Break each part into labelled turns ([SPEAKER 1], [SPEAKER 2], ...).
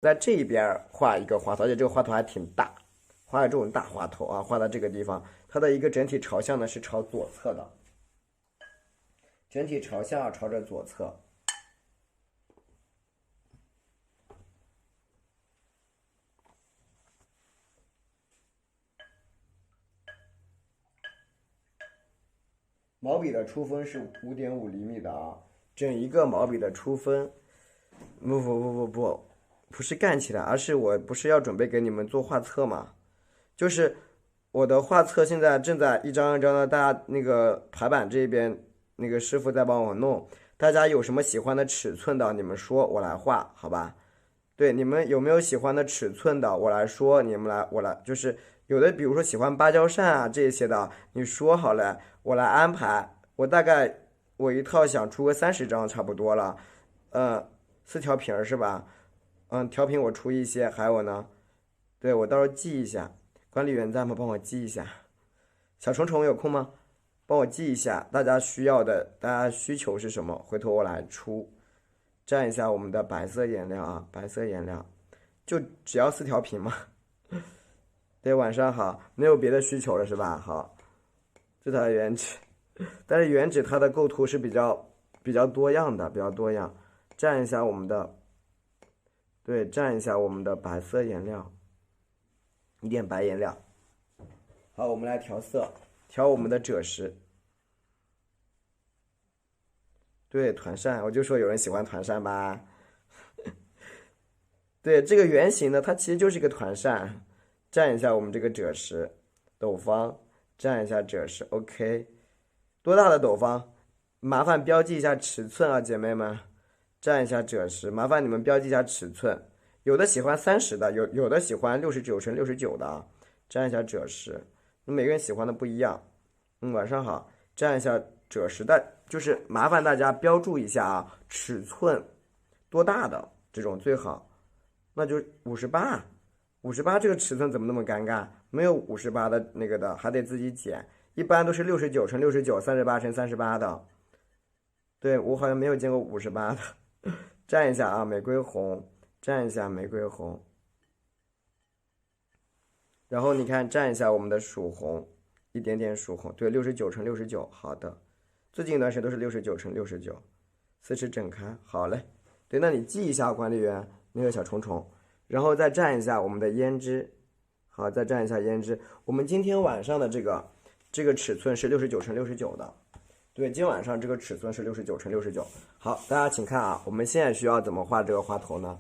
[SPEAKER 1] 在这一边画一个花头，而且这个花头还挺大，画这种大花头啊，画到这个地方，它的一个整体朝向呢是朝左侧的，整体朝向朝着左侧。毛笔的出分是5.5厘米的啊，整一个毛笔的出分，不是干起来，而是我不是要准备给你们做画册吗？就是我的画册现在正在一张一张的，大家那个排版这边那个师傅在帮我弄，大家有什么喜欢的尺寸的，你们说我来画，好吧？对，你们有没有喜欢的尺寸的，我来说，你们来我来，就是有的，比如说喜欢芭蕉扇啊这些的，你说好了，我来安排。我大概我一套想出个30张差不多了，4条屏是吧？调频我出一些，还有呢，对我到时候记一下，管理员在吗？帮我记一下。小虫虫有空吗？帮我记一下大家需要的，大家需求是什么？回头我来出。蘸一下我们的白色颜料啊，白色颜料，就只要4条屏嘛。对，晚上好，没有别的需求了是吧？好，这台原纸，但是原纸它的构图是比较多样的，比较多样。蘸一下我们的，对，蘸一下我们的白色颜料，一点白颜料。好，我们来调色，调我们的赭石。对，团扇，我就说有人喜欢团扇吧。对，这个圆形呢，它其实就是一个团扇。蘸一下我们这个赭石，斗方，蘸一下赭石，OK。多大的斗方？麻烦标记一下尺寸啊，姐妹们。蘸一下赭石，麻烦你们标记一下尺寸。有的喜欢30的，有的喜欢69×69的啊。蘸一下赭石，每个人喜欢的不一样。晚上好，蘸一下赭石的，就是麻烦大家标注一下啊，尺寸多大的这种最好。那就58这个尺寸怎么那么尴尬？没有58的那个的，还得自己剪。一般都是69×69，38×38的。对，我好像没有见过58的。蘸一下啊，玫瑰红，蘸一下玫瑰红。然后你看，蘸一下我们的曙红，一点点曙红。对，69×69，好的。最近一段时间都是69×69，四尺整开，好嘞。对，那你记一下管理员那个小虫虫。然后再蘸一下我们的胭脂，好，再蘸一下胭脂。我们今天晚上的这个尺寸是69×69的，对，今晚上这个尺寸是69×69。好，大家请看啊，我们现在需要怎么画这个花头呢？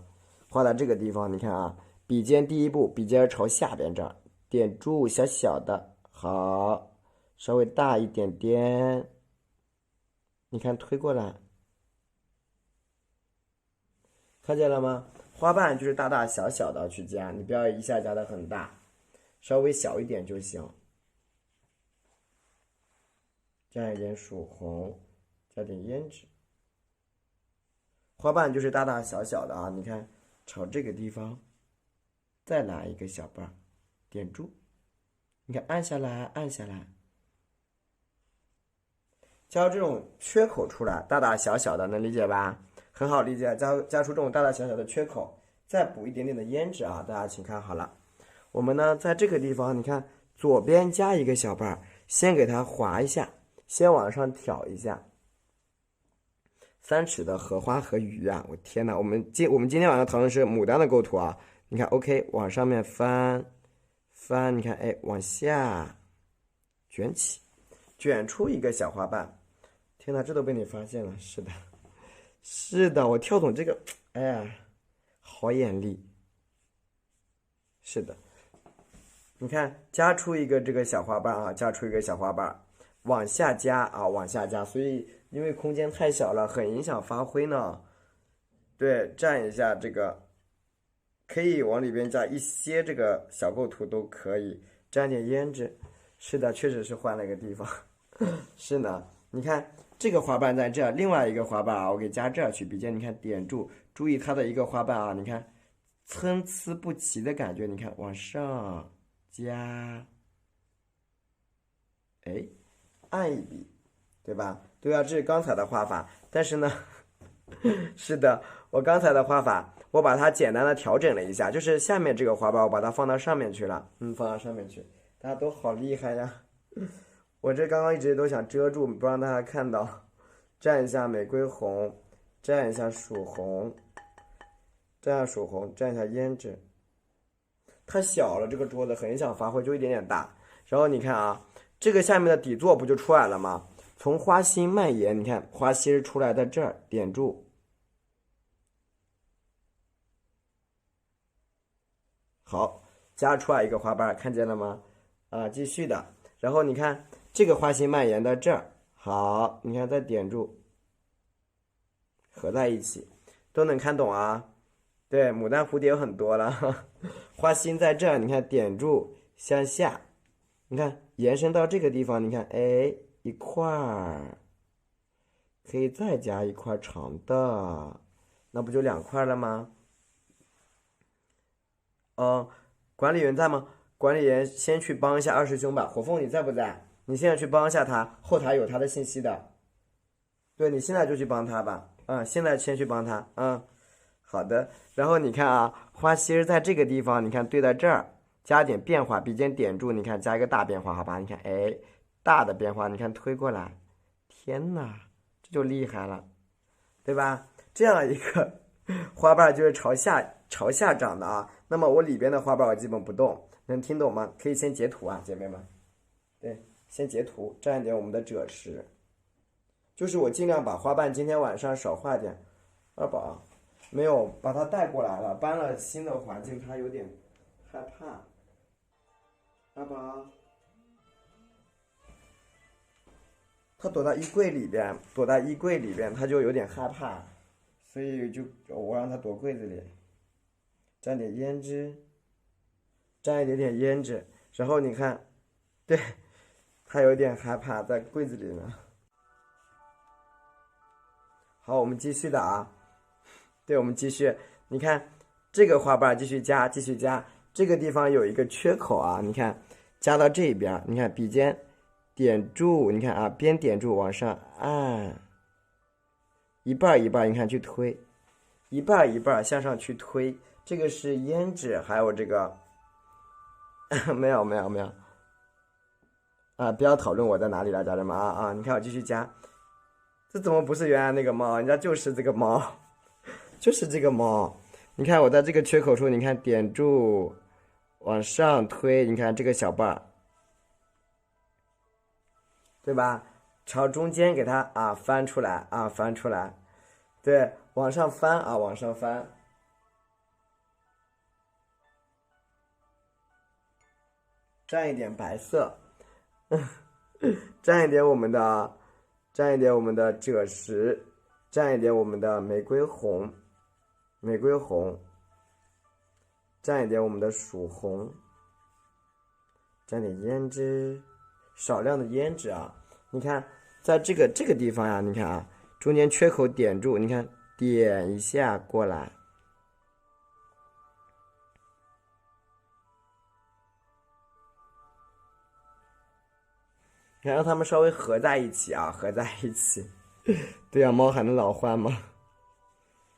[SPEAKER 1] 画在这个地方，你看啊，笔尖第一步，笔尖朝下边这儿，点住小小的，好，稍微大一点点，你看推过来，看见了吗？花瓣就是大大小小的去加，你不要一下加的很大，稍微小一点就行。加一点曙红，加点胭脂。花瓣就是大大小小的啊，你看朝这个地方，再来一个小瓣，点住，你看按下来，按下来，加这种缺口出来，大大小小的，能理解吧？很好理解，加出这种大大小小的缺口，再补一点点的胭脂啊，大家请看好了。我们呢，在这个地方，你看左边加一个小瓣，先给它划一下，先往上挑一下。3尺的荷花和鱼啊，我天哪！我们今天晚上讨论是牡丹的构图啊，你看 OK， 往上面翻，你看哎，往下卷起，卷出一个小花瓣。天哪，这都被你发现了，是的。是的，我跳懂这个，哎呀，好眼力。是的，你看加出一个这个小花瓣啊，加出一个小花瓣，往下加啊，往下加，所以因为空间太小了，很影响发挥呢。对，蘸一下这个，可以往里边加一些这个小构图都可以，沾点胭脂。是的，确实是换了一个地方。是呢，你看这个花瓣在这，另外一个花瓣啊，我给加这儿去，笔尖你看点住，注意它的一个花瓣啊，你看参差不齐的感觉，你看往上加，哎，按一笔，对吧？对啊，这是刚才的画法，但是呢，是的，我刚才的画法，我把它简单的调整了一下，就是下面这个花瓣我把它放到上面去了，放到上面去，大家都好厉害呀！我这刚刚一直都想遮住，不让大家看到。蘸一下玫瑰红，蘸一下曙红，蘸一下曙红，蘸一下胭脂。太小了，这个桌子很想发挥，就一点点大。然后你看啊，这个下面的底座不就出来了吗？从花心蔓延，你看花心出来在这儿，点住。好，加出来一个花瓣，看见了吗？继续的。然后你看这个花心蔓延到这儿，好，你看再点住，合在一起，都能看懂啊？对，牡丹蝴蝶有很多了，花心在这儿，你看点住向下，你看延伸到这个地方，你看，哎，一块儿，可以再加一块长的，那不就2块了吗？管理员在吗？管理员先去帮一下二师兄吧。火凤你在不在？你现在去帮一下他，后台有他的信息的。对，你现在就去帮他吧。现在先去帮他。好的。然后你看啊，花心在这个地方，你看对在这儿，加点变化，笔尖点住，你看加一个大变化，好吧？你看，哎，大的变化，你看推过来，天哪，这就厉害了，对吧？这样一个花瓣就是朝下长的啊。那么我里边的花瓣我基本不动，能听懂吗？可以先截图啊，姐妹们。对，先截图，蘸一点我们的赭石。就是我尽量把花瓣今天晚上少画点。二宝没有把它带过来了，搬了新的环境，他有点害怕。二宝，他躲在衣柜里边，他就有点害怕，所以我让他躲柜子里，蘸点胭脂，蘸一点胭脂，然后你看，对，他有点害怕，在柜子里呢。好，我们继续的啊。对，我们继续。你看这个花瓣继续加，这个地方有一个缺口啊，你看加到这边，你看笔尖点住，你看啊，边点住往上按，一半一半，你看去推，一半一半向上去推。这个是胭脂，还有这个没有不要讨论我在哪里了，家人们啊！你看我继续加，这怎么不是原来那个猫？人家就是这个猫。就是这个猫，你看我在这个缺口处，你看点住，往上推，你看这个小瓣，对吧？朝中间给它翻出来翻出来，对，往上翻往上翻，蘸一点白色，蘸一点我们的赭石，蘸一点我们的玫瑰红。蘸一点我们的曙红，蘸点胭脂，少量的胭脂啊。你看，在这个地方呀，你看啊，中间缺口点住，你看点一下过来，你看让它们稍微合在一起啊，合在一起。对呀，猫还能老换吗？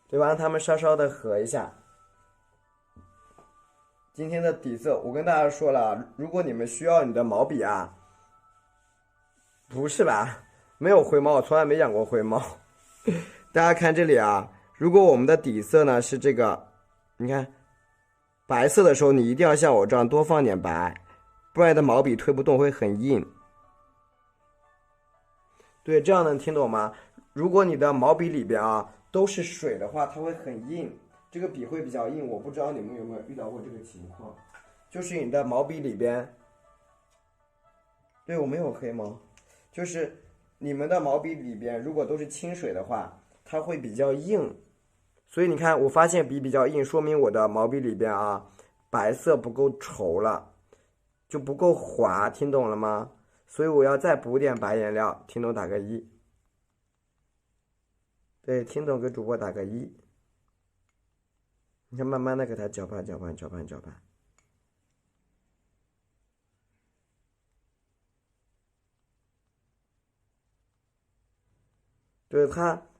[SPEAKER 1] 对吧？让它们稍稍的合一下。今天的底色，我跟大家说了，如果你们需要你的毛笔啊，不是吧？没有灰猫，我从来没养过灰猫。大家看这里啊，如果我们的底色呢是这个，你看白色的时候，你一定要像我这样多放点白，不然你的毛笔推不动，会很硬。对，这样能听懂吗？如果你的毛笔里边啊都是水的话，它会很硬，这个笔会比较硬。我不知道你们有没有遇到过这个情况，就是你的毛笔里边，对，我没有黑猫，就是你们的毛笔里边如果都是清水的话，它会比较硬。所以你看，我发现笔比较硬，说明我的毛笔里边啊白色不够稠了，就不够滑，听懂了吗？所以我要再补点白颜料，听懂打个1。对，听懂给主播打个1。你看，慢慢的给它搅拌。对，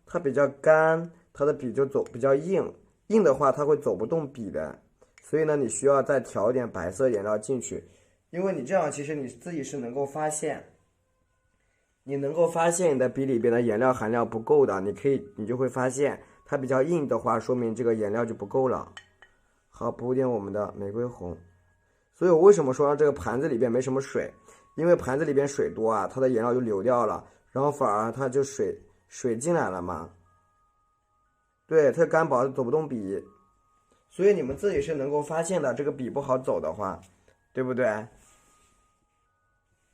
[SPEAKER 1] 它比较干，它的笔就比较硬，硬的话它会走不动笔的，所以呢，你需要再调一点白色颜料进去，因为你这样其实你自己是能够发现，你的笔里边的颜料含量不够的，你就会发现它比较硬的话，说明这个颜料就不够了。好，补点我们的玫瑰红。所以我为什么说让这个盘子里边没什么水？因为盘子里边水多啊，它的颜料就流掉了，然后反而它就水进来了嘛。对，它干薄走不动笔，所以你们自己是能够发现的，这个笔不好走的话，对不对？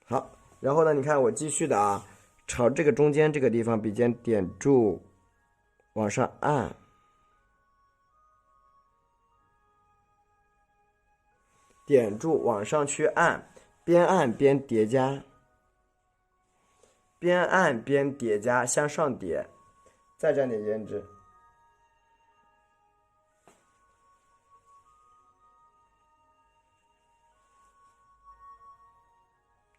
[SPEAKER 1] 好，然后呢，你看我继续的啊，朝这个中间这个地方笔尖点住，往上按，点住往上去按，边按边叠加，边按边叠加，向上叠，再沾点胭脂。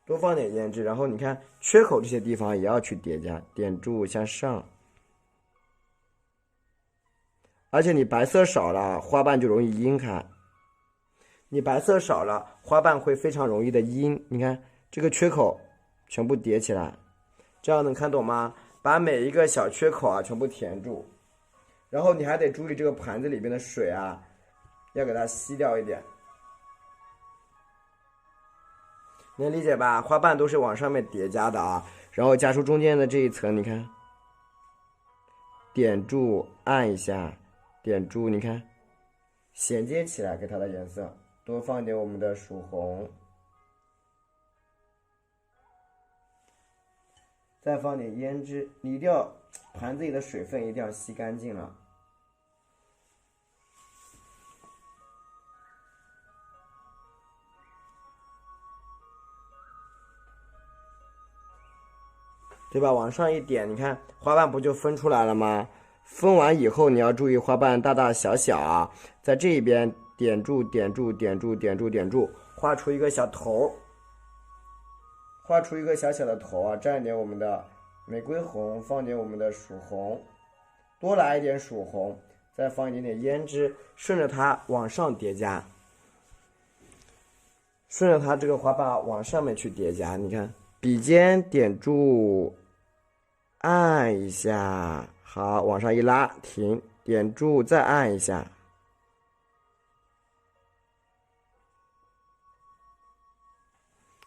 [SPEAKER 1] 多放点胭脂，然后你看缺口这些地方也要去叠加，点住向上。而且你白色少了，花瓣就容易阴开。你白色少了，花瓣会非常容易的阴。你看这个缺口全部叠起来，这样能看懂吗？把每一个小缺口啊全部填住，然后你还得注意这个盘子里边的水啊，要给它吸掉一点。能理解吧？花瓣都是往上面叠加的啊，然后加出中间的这一层，你看，点住按一下，点住，你看，衔接起来给它的颜色。多放一点我们的曙红，再放点胭脂，你一定要盘子里的水分一定要吸干净了。对吧？往上一点，你看花瓣不就分出来了吗？分完以后，你要注意花瓣大大小小啊，在这一边点住，点住，点住，点住，点住，画出一个小头，画出一个小小的头啊，蘸一点我们的玫瑰红，放点我们的曙红，多来一点曙红，再放一点点胭脂，顺着它往上叠加，顺着它这个花瓣往上面去叠加，你看。笔尖点住，按一下，好，往上一拉，停，点住，再按一下，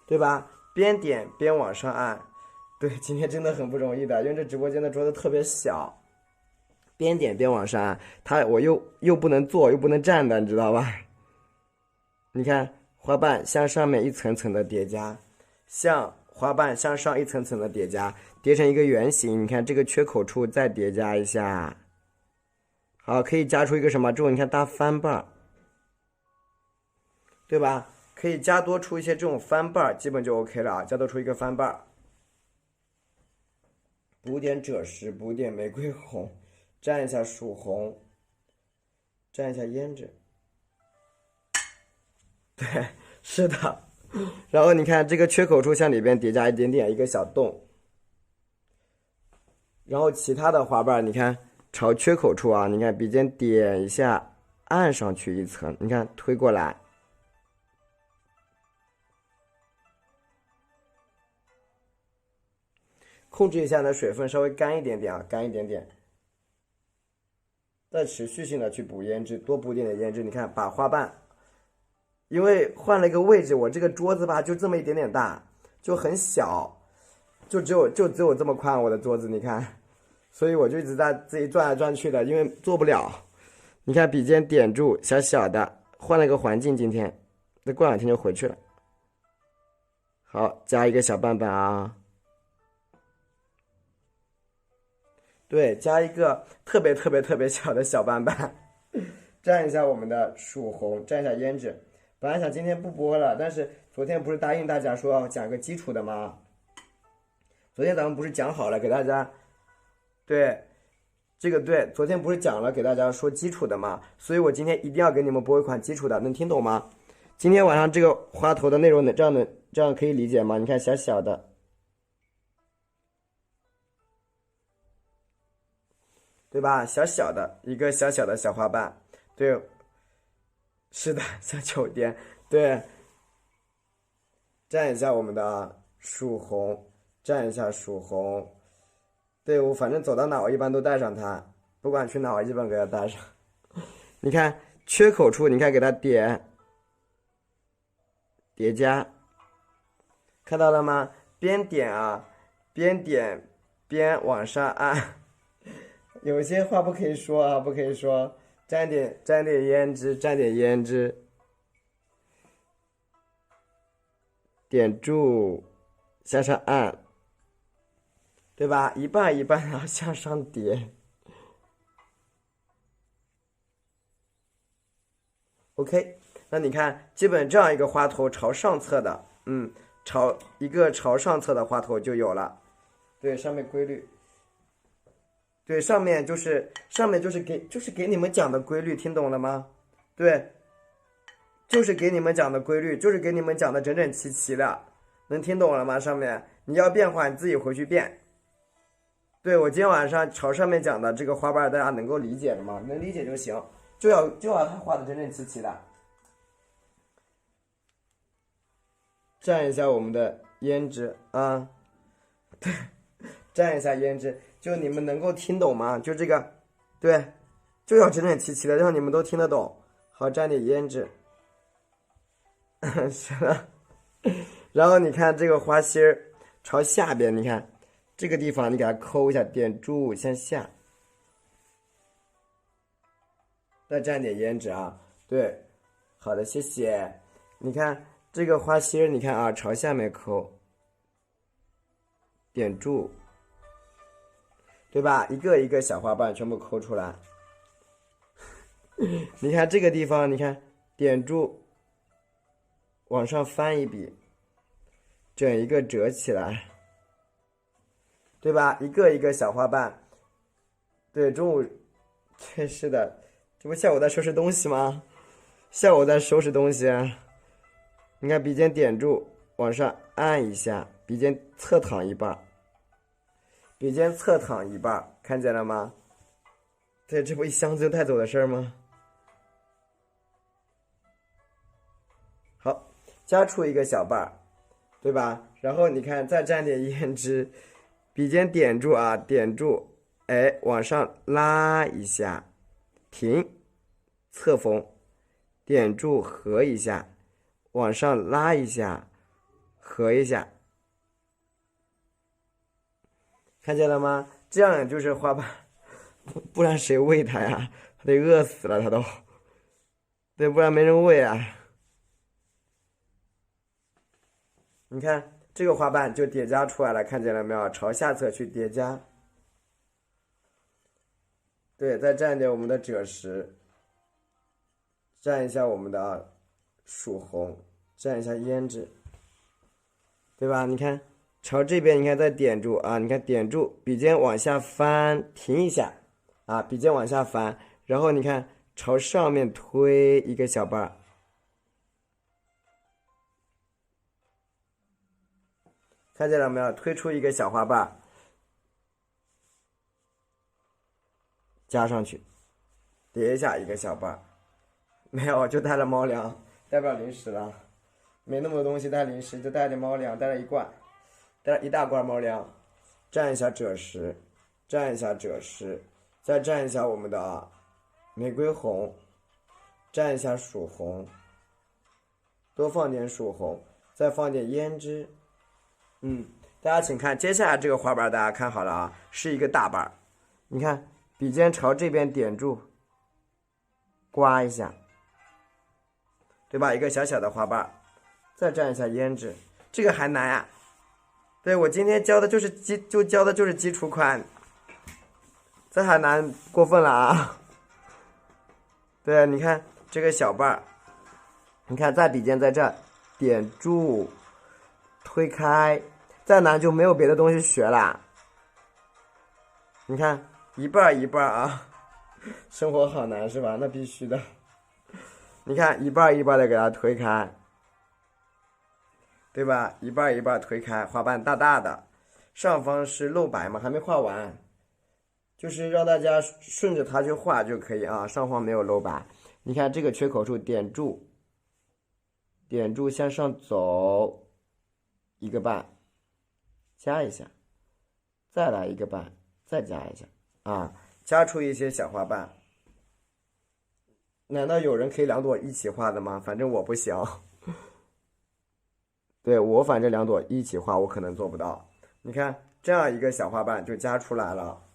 [SPEAKER 1] 对吧？边点边往上按，对，今天真的很不容易的，因为这直播间的桌子特别小，边点边往上按，我又不能坐又不能站的，你知道吧？你看花瓣向上面一层层的叠加，花瓣向上一层层的叠加，叠成一个圆形。你看这个缺口处再叠加一下，好，可以加出一个什么？这种你看大翻瓣，对吧？可以加多出一些这种翻瓣，基本就 OK 了啊。加多出一个翻瓣，补点赭石，补点玫瑰红，蘸一下曙红，蘸一下胭脂。对，是的。然后你看这个缺口处向里边叠加一点点一个小洞，然后其他的花瓣你看朝缺口处啊，你看笔尖点一下，按上去一层，你看推过来，控制一下你的水分稍微干一点点啊，干一点点，再持续性的去补胭脂，多补点点胭脂。你看把花瓣。因为换了一个位置，我这个桌子吧就这么一点点大，就很小，就只有这么宽我的桌子，你看，所以我就一直在自己转来转去的，因为做不了。你看笔尖点住，小小的，换了一个环境，今天，再过2天就回去了。好，加一个小瓣瓣啊，对，加一个特别小的小瓣瓣，蘸一下我们的曙红，蘸一下胭脂。本来想今天不播了，但是昨天不是答应大家说要讲个基础的吗？昨天咱们不是讲好了给大家，对，这个对，昨天不是讲了给大家说基础的吗？所以我今天一定要给你们播一款基础的，能听懂吗？今天晚上这个花头的内容这样可以理解吗？你看小小的，对吧？小小的一个小小的小花瓣，对，是的，小酒店，对，蘸一下我们的曙红，蘸一下曙红，对我反正走到哪我一般都带上它，不管去哪我一般给它带上。你看缺口处，你看给它点叠加，看到了吗？边点啊，边点边往上按。有些话不可以说啊，不可以说。沾点胭脂，沾点胭脂，点住，向上按，对吧？一半一半，然后向上叠。OK， 那你看，基本这样一个花头朝上侧的，朝上侧的花头就有了。对，上面规律。对，上面就是给你们讲的规律，听懂了吗？对，就是给你们讲的规律，就是给你们讲的整整齐齐的，能听懂了吗？上面你要变化，你自己回去变。对，我今天晚上朝上面讲的这个花瓣，大家能够理解了吗？能理解就行，就要它画的整整齐齐的。蘸一下我们的胭脂啊，对，蘸一下胭脂。就你们能够听懂吗？就这个，对，就要整整齐齐的，让你们都听得懂。好，蘸点胭脂，是的。然后你看这个花心儿朝下边，你看这个地方，你给它抠一下，点住向下，再蘸点胭脂啊。对，好的，谢谢。你看这个花心儿，你看啊，朝下面抠，点住。对吧？一个一个小花瓣全部抠出来。你看这个地方，你看点住，往上翻一笔，整一个折起来，对吧？一个一个小花瓣。对，中午，对，是的，这不下午在收拾东西吗？下午在收拾东西啊。你看笔尖点住，往上按一下，笔尖侧躺一半。笔尖侧躺一半，看见了吗？对，这不一箱子就带走的事儿吗？好，加出一个小瓣，对吧？然后你看，再蘸点胭脂，笔尖点住啊，点住，哎，往上拉一下，停，侧缝，点住合一下，往上拉一下，合一下。看见了吗？这样就是花瓣，不然谁喂它呀？它得饿死了，它都。对，不然没人喂啊。你看这个花瓣就叠加出来了，看见了没有？朝下侧去叠加。对，再蘸点我们的赭石，蘸一下我们的曙红，蘸一下胭脂，对吧？你看。朝这边，你看再点住啊！你看点住，笔尖往下翻，停一下，啊，笔尖往下翻，然后你看朝上面推一个小瓣，看见了没有？推出一个小花瓣，加上去，叠一下一个小瓣，没有，就带了猫粮，带不了零食了，没那么多东西带零食，就带点猫粮，带了一罐。带一大罐猫粮，蘸一下赭石，蘸一下赭石，再蘸一下我们的玫瑰红，蘸一下曙红，多放点曙红，再放点胭脂。大家请看，接下来这个花瓣大家看好了啊，是一个大瓣。你看，笔尖朝这边点住，刮一下，对吧？一个小小的花瓣，再蘸一下胭脂，这个还难啊。对，我今天教的就是基础款，这还难过分了啊！对，你看这个小瓣儿，你看在笔尖在这点住，推开，再难就没有别的东西学啦。你看一半一半啊，生活好难是吧？那必须的。你看一半一半的给它推开。对吧？一半一半推开，花瓣大大的，上方是露白嘛，还没画完，就是让大家顺着它去画就可以啊，上方没有漏吧？你看这个缺口处点住，点住向上走1个半，加一下，再来1个半，再加一下啊，加出一些小花瓣。难道有人可以2朵一起画的吗？反正我不行。对，我反正2朵一起画，我可能做不到。你看这样一个小花瓣就加出来了。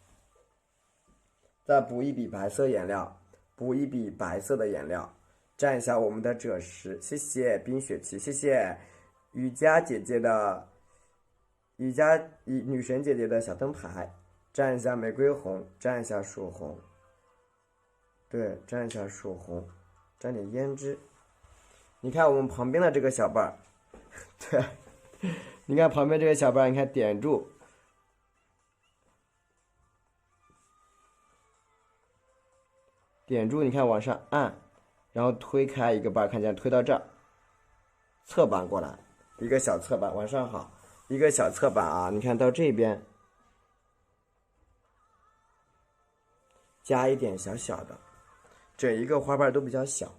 [SPEAKER 1] 再补一笔白色颜料，补一笔白色的颜料，蘸一下我们的赭石，谢谢冰雪奇，谢谢瑜伽姐姐的女神姐姐的小灯牌，蘸一下玫瑰红，蘸一下曙红，对，蘸一下曙红，蘸点胭脂。你看我们旁边的这个小瓣儿，对，你看旁边这个小瓣儿，你看点住。点住，你看往上按，然后推开1个瓣，看见推到这儿，侧瓣过来，一个小侧瓣往上好，一个小侧瓣啊，你看到这边加一点小小的，整一个花瓣都比较小。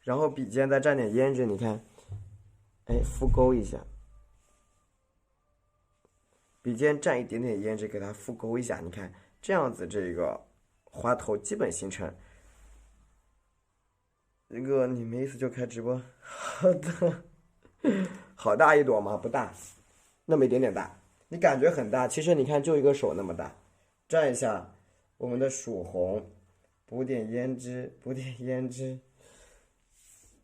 [SPEAKER 1] 然后笔尖再蘸点胭脂，你看，哎，敷勾一下。笔尖蘸一点点胭脂，给它敷勾一下，你看这样子，这个花头基本形成。那个你没意思就开直播，好的，好大一朵吗？不大，那么一点点大，你感觉很大，其实你看就一个手那么大。蘸一下我们的曙红，补点胭脂，补点胭脂。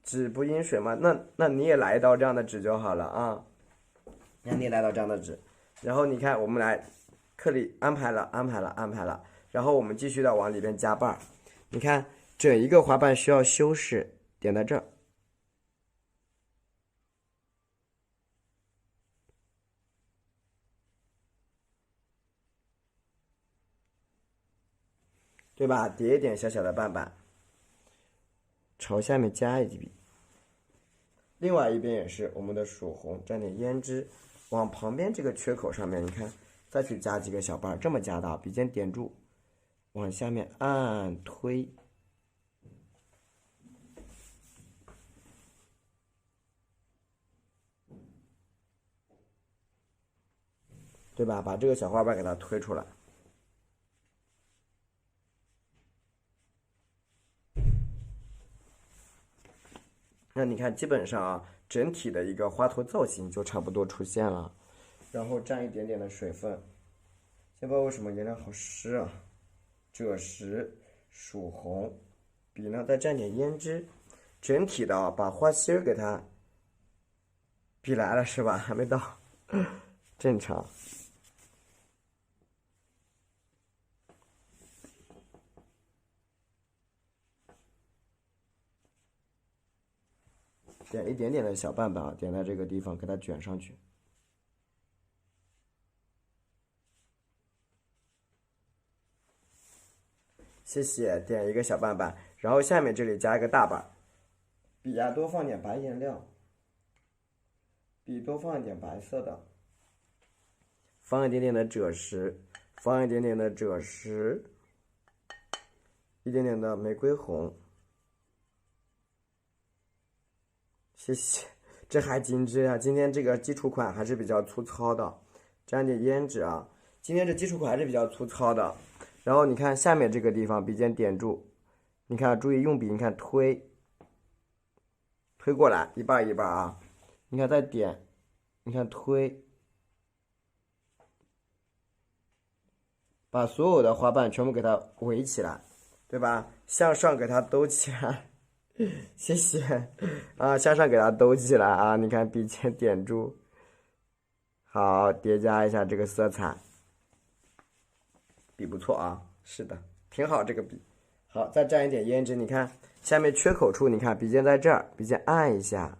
[SPEAKER 1] 纸不阴水吗？那你也来一道这样的纸就好了啊，那你也来一道这样的纸。然后你看，我们来课里安排了，然后我们继续的往里边加瓣儿。你看，整一个花瓣需要修饰，点在这儿，对吧？叠一点小小的瓣瓣，朝下面加一笔。另外一边也是我们的曙红，蘸点胭脂，往旁边这个缺口上面，你看。再去加几个小瓣，这么加大，笔尖点住，往下面按推，对吧？把这个小花瓣给它推出来。那你看，基本上啊，整体的一个花头造型就差不多出现了。然后蘸一点点的水分，先不知道为什么颜料好湿啊。赭石、曙红，笔呢再蘸点胭脂，整体的啊把花心儿给它。笔来了是吧？还没到，正常。点一点点的小瓣瓣啊，点在这个地方，给它卷上去。谢谢，点一个小瓣瓣，然后下面这里加一个大瓣，笔啊多放点白颜料，笔多放一点白色的，放一点点的赭石，放一点点的赭石，一点点的玫瑰红。谢谢，这还精致啊！今天这个基础款还是比较粗糙的，沾点胭脂啊。今天这基础款还是比较粗糙的。然后你看下面这个地方，笔尖点住，你看注意用笔，你看推过来，一半一半啊。你看再点，你看推，把所有的花瓣全部给它围起来，对吧？向上给它兜起来。谢谢啊，向上给它兜起来啊！你看笔尖点住，好，叠加一下这个色彩，笔不错啊，是的，挺好这个笔。好，再蘸一点胭脂，你看下面缺口处，你看笔尖在这儿，笔尖按一下，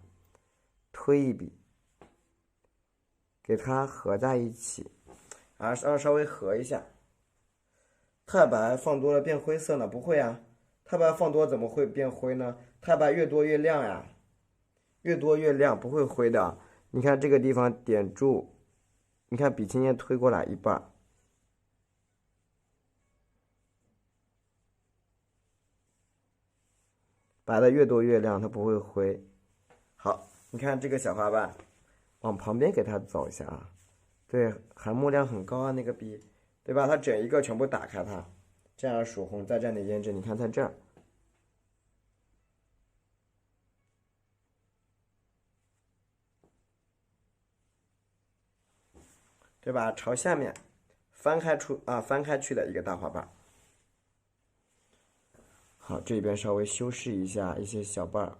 [SPEAKER 1] 推一笔，给它合在一起，啊，稍微合一下。太白放多了变灰色呢？不会啊，太白放多怎么会变灰呢？太白越多越亮呀，越多越亮，不会灰的。你看这个地方点住，你看笔芯烟推过来一半，白的越多越亮，它不会灰。好，你看这个小花瓣，往旁边给它走一下啊。对，含墨量很高啊，那个笔，对吧？它整一个全部打开它，这样曙红，再蘸点胭脂，你看在这儿，对吧？朝下面翻开去的一个大花瓣。好，这边稍微修饰一下一些小瓣儿，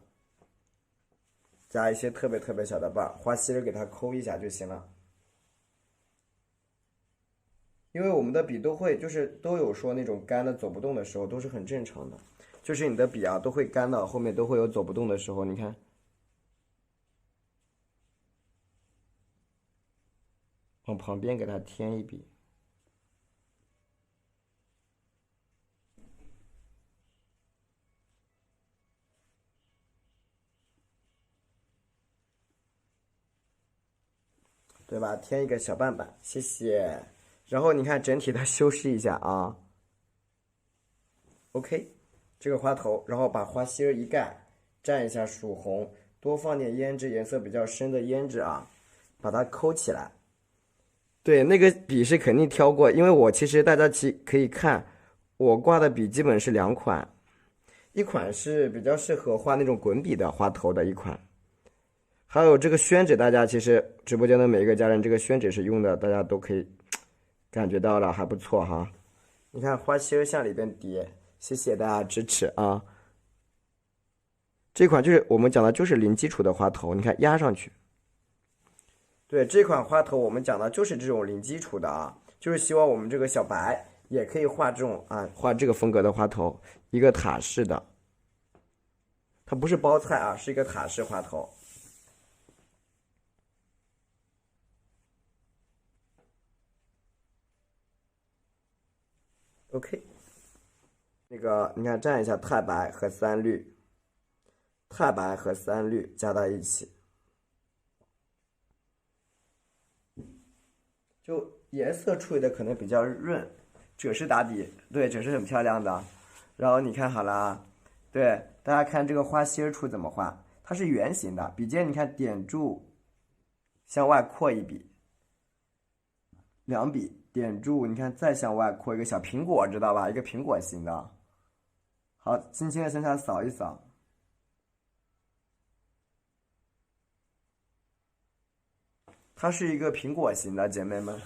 [SPEAKER 1] 加一些特别特别小的瓣儿，花芯儿给它抠一下就行了。因为我们的笔都有说那种干的走不动的时候，都是很正常的，就是你的笔啊都会干到后面都会有走不动的时候，你看，往旁边给它添一笔。对吧？添一个小瓣瓣，谢谢。然后你看整体的修饰一下啊。OK，这个花头，然后把花芯儿一盖，蘸一下曙红，多放点胭脂，颜色比较深的胭脂啊，把它抠起来。对，那个笔是肯定挑过，因为我其实大家可以看，我挂的笔基本是两款，一款是比较适合画那种滚笔的花头的一款。还有这个宣纸，大家其实直播间的每一个家人，这个宣纸是用的，大家都可以感觉到了，还不错哈。你看花芯向里边叠，谢谢大家支持啊。这款就是我们讲的就是零基础的花头，你看压上去。对，这款花头我们讲的就是这种零基础的啊，就是希望我们这个小白也可以画这种画这个风格的花头，一个塔式的，它不是包菜啊，是一个塔式花头。OK， 那个你看蘸一下太白和三绿，太白和三绿加在一起，就颜色处理的可能比较润，褶是打底，对，褶是很漂亮的。然后你看好了啊，对，大家看这个花心处怎么画，它是圆形的，笔尖你看点住，向外扩一笔，两笔点住，你看再向外扩一个小苹果，知道吧？一个苹果形的。好，轻轻的向下扫一扫。它是一个苹果型的，姐妹们，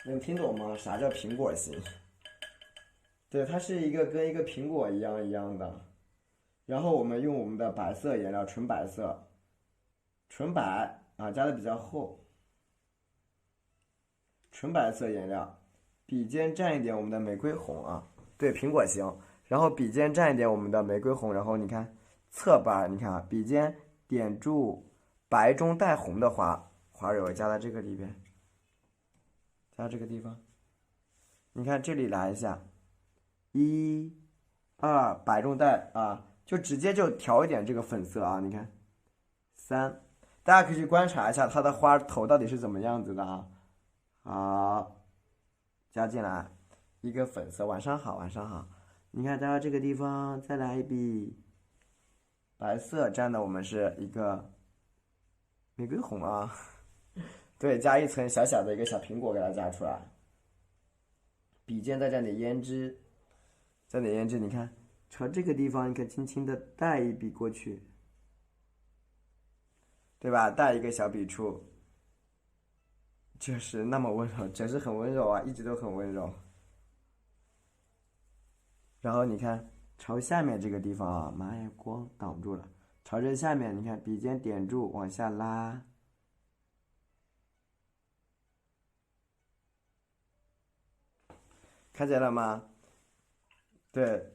[SPEAKER 1] 能听懂吗？啥叫苹果型？对，它是一个跟一个苹果一样的。然后我们用我们的白色颜料，纯白色，纯白啊，加的比较厚，纯白色颜料，笔尖蘸一点我们的玫瑰红啊，对，苹果型。然后笔尖蘸一点我们的玫瑰红，然后你看侧瓣，你看啊，笔尖点住白中带红的花蕊，加在这个里边，加这个地方。你看这里来一下，一、二，白中带啊，就直接就调一点这个粉色啊，你看，三，大家可以去观察一下它的花头到底是怎么样子的啊。好，加进来一个粉色，晚上好，晚上好。你看，加到这个地方，再来一笔白色，蘸的我们是一个玫瑰红啊，对，加一层小小的一个小苹果给它加出来。笔尖再蘸点胭脂，蘸点胭脂，你看朝这个地方，你可以轻轻的带一笔过去，对吧？带一个小笔触，就是那么温柔，真是很温柔啊，一直都很温柔。然后你看朝下面这个地方啊，妈呀，光挡住了。朝着下面，你看笔尖点住，往下拉，看见了吗？对，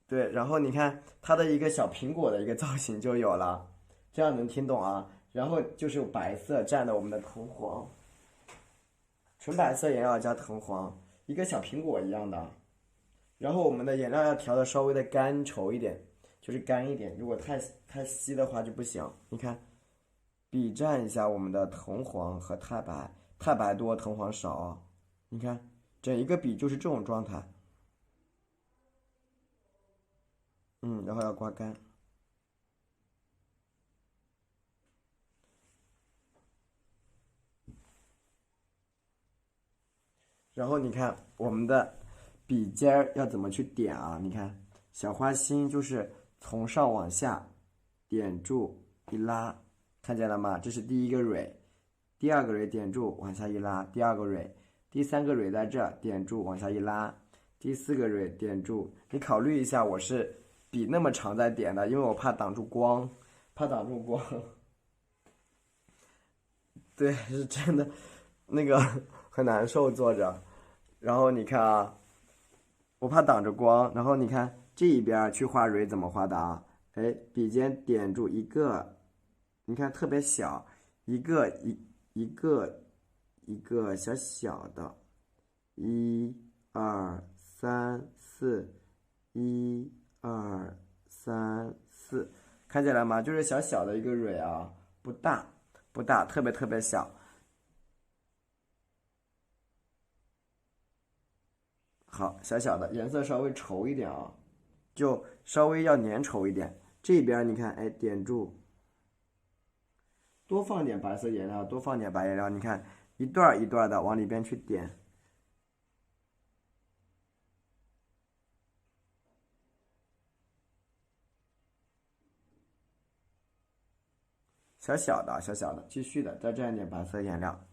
[SPEAKER 1] 对，然后你看它的一个小苹果的一个造型就有了，这样能听懂啊？然后就是白色蘸的我们的藤黄，纯白色颜料加藤黄，一个小苹果一样的。然后我们的颜料要调的稍微的干稠一点，就是干一点，如果太稀的话就不行。你看，比占一下我们的藤黄和太白，太白多，藤黄少。你看，整一个笔就是这种状态。然后要刮干。然后你看我们的笔尖儿要怎么去点啊？你看小花心就是从上往下点住一拉，看见了吗？这是第一个蕊，第二个蕊点住往下一拉，第二个蕊，第三个蕊在这点住往下一拉，第四个蕊点住。你考虑一下，我是笔那么长在点的，因为我怕挡住光，怕挡住光。对，是真的，那个很难受坐着。然后你看啊，我怕挡着光。然后你看这一边去画蕊怎么画的啊？哎，笔尖点住一个，你看特别小，一个小小的，一二三四，一二三四，看见了吗？就是小小的一个蕊啊，不大。不大，特别特别小。好，小小的，颜色稍微稠一点啊，就稍微要粘稠一点。这边你看，哎，点住，多放点白色颜料，多放点白颜料。你看，一段一段的往里边去点。小小的，小小的，继续的，再蘸一点白色颜料。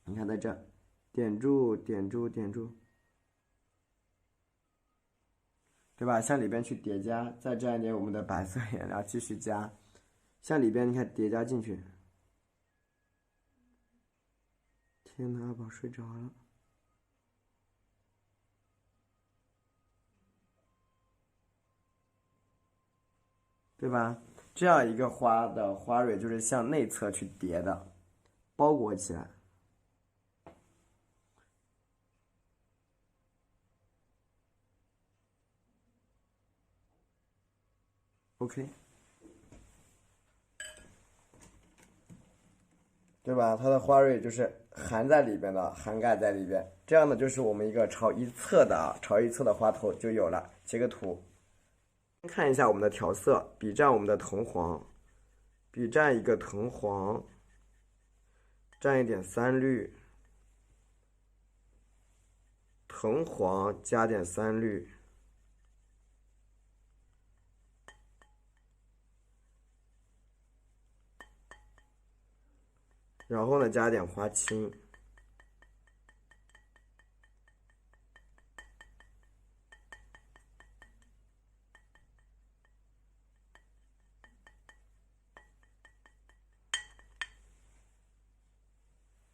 [SPEAKER 1] 你看在这，点住，点住，点住。对吧？向里边去叠加，再蘸一点我们的白色颜料，继续加，向里边你看叠加进去。天哪，阿宝睡着了，对吧？这样一个花的花蕊就是向内侧去叠的，包裹起来。OK。对吧？它的花蕊就是含在里边的，涵盖在里边，这样的就是我们一个朝一侧的花头就有了。截个图，看一下我们的调色，笔蘸我们的藤黄，笔蘸一个藤黄，蘸一点三绿，藤黄加点三绿。然后呢，加点花青，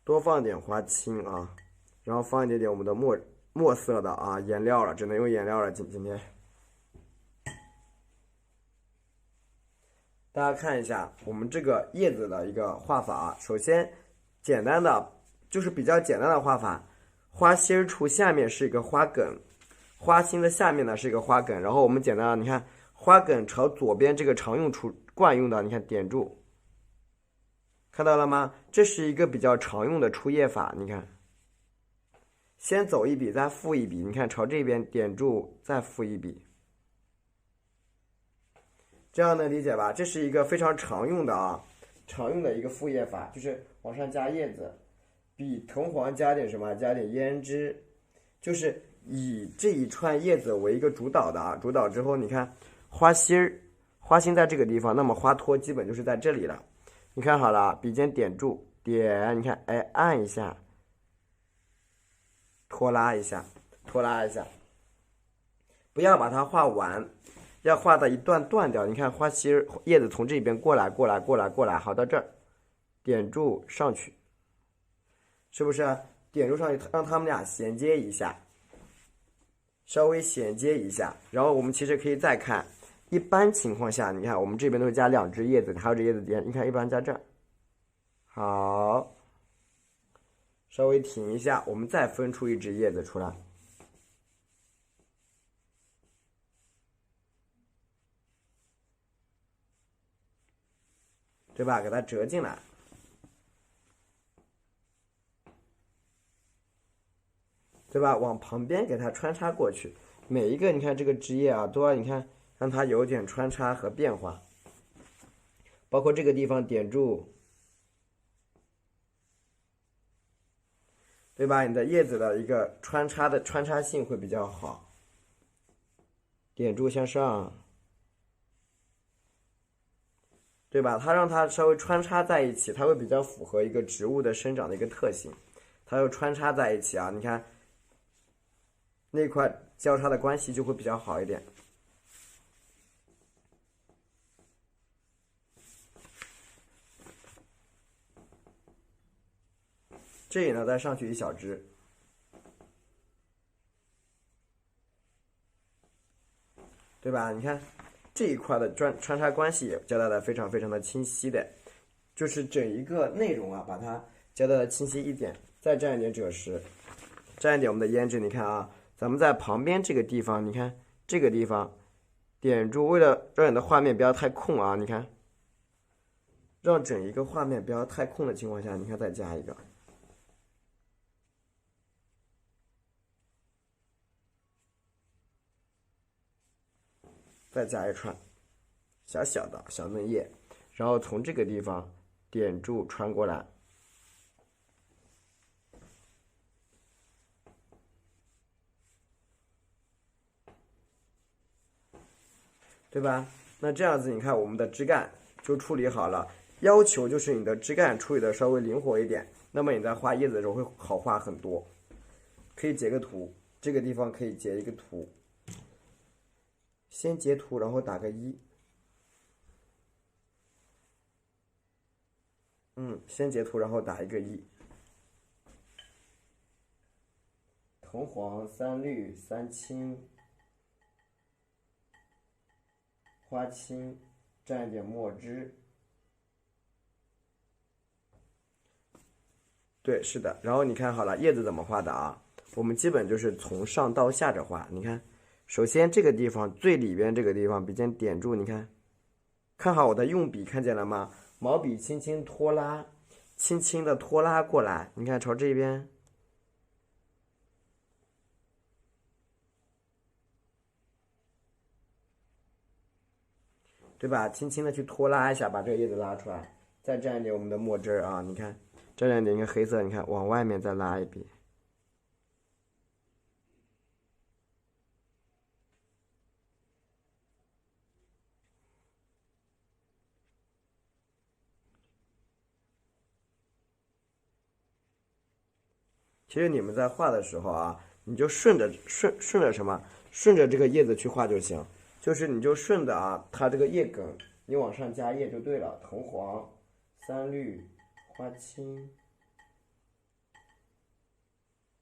[SPEAKER 1] 多放点花青啊，然后放一点点我们的墨色的啊颜料了，只能用颜料了。今天大家看一下我们这个叶子的一个画法。首先，简单的就是比较简单的画法，花心处下面是一个花梗，花心的下面呢是一个花梗。然后我们简单的，你看花梗朝左边这个常用惯用的，你看点住，看到了吗？这是一个比较常用的出叶法。你看，先走一笔，再复一笔，你看朝这边点住，再复一笔。这样能理解吧？这是一个非常常用的一个复叶法，就是往上加叶子，比藤黄加点什么？加点胭脂，就是以这一串叶子为一个主导的啊。主导之后，你看花心在这个地方，那么花托基本就是在这里了。你看好了，笔尖点住，点，你看，哎，按一下，拖拉一下，拖拉一下，不要把它画完。要画到一段断掉，你看花心叶子从这边过来，好，到这儿，点住上去，是不是？点住上去，让它们俩衔接一下，稍微衔接一下。然后我们其实可以再看，一般情况下，你看我们这边都是加两只叶子，还有这叶子点，你看一般加这儿，好，稍微停一下，我们再分出一只叶子出来。对吧？给它折进来，对吧？往旁边给它穿插过去，每一个你看这个枝叶啊，都要你看让它有点穿插和变化，包括这个地方点住，对吧？你的叶子的一个穿插性会比较好，点住向上。对吧？它让它稍微穿插在一起，它会比较符合一个植物的生长的一个特性。它又穿插在一起啊，你看那块交叉的关系就会比较好一点。这里呢再上去一小支，对吧？你看这一块的穿插关系也交代的非常非常的清晰的，就是整一个内容啊，把它交代的清晰一点。再蘸一点赭石，蘸一点我们的胭脂。你看啊，咱们在旁边这个地方，你看这个地方点住，为了让你的画面不要太空啊，你看，让整一个画面不要太空的情况下，你看再加一个。再加一串小小的小嫩叶，然后从这个地方点住穿过来，对吧？那这样子你看我们的枝干就处理好了，要求就是你的枝干处理的稍微灵活一点，那么你在画叶子的时候会好画很多。可以截个图，这个地方可以截一个图，先截图然后打个1。先截图，然后打一个1。铜黄3绿3青，花青，蘸一点墨汁。对，是的。然后你看好了，叶子怎么画的啊？我们基本就是从上到下着画。你看，首先这个地方最里边这个地方笔尖点住，你看，看好我的用笔，看见了吗？毛笔轻轻拖拉，轻轻的拖拉过来，你看朝这边，对吧？轻轻的去拖拉一下，把这个叶子拉出来，再蘸一点我们的墨汁啊，你看，蘸一点一个黑色，你看往外面再拉一笔。其实你们在画的时候啊，你就顺着什么？顺着这个叶子去画就行。就是你就顺着啊，它这个叶梗，你往上加叶就对了。铜黄、3绿、花青，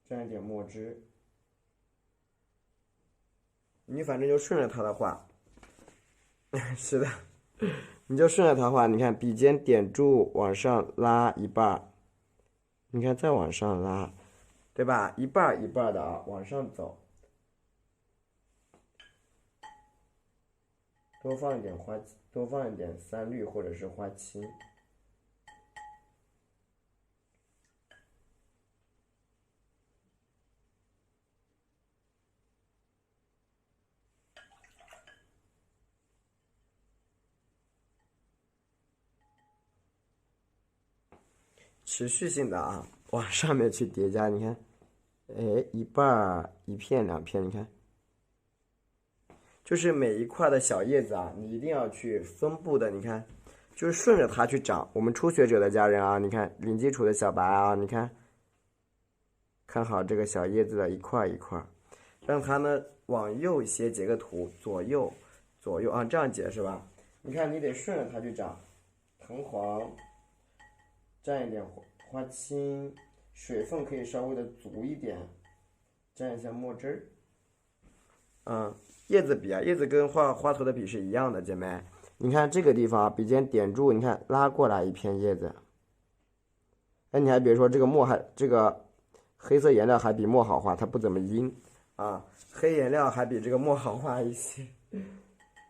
[SPEAKER 1] 蘸一点墨汁。你反正就顺着它的画。是的，你就顺着它画。你看笔尖点住，往上拉一半，你看再往上拉。对吧？一半一半的啊，往上走，多放一点3绿或者是花青。持续性的啊，往上面去叠加，你看，哎，一半一片2片，你看。就是每一块的小叶子啊，你一定要去分布的，你看，就是顺着它去长。我们初学者的家人啊，你看零基础的小白啊，你看，看好这个小叶子的一块一块，让它呢往右一些截个图，左右啊，这样截是吧？你看你得顺着它去长，藤黄，蘸一点花青，水分可以稍微的足一点，蘸一下墨汁儿。叶子笔啊，叶子跟画花头的笔是一样的，姐妹。你看这个地方啊，笔尖点住，你看拉过来一片叶子。哎，你还别说，这个黑色颜料还比墨好画，它不怎么阴啊。黑颜料还比这个墨好画一些，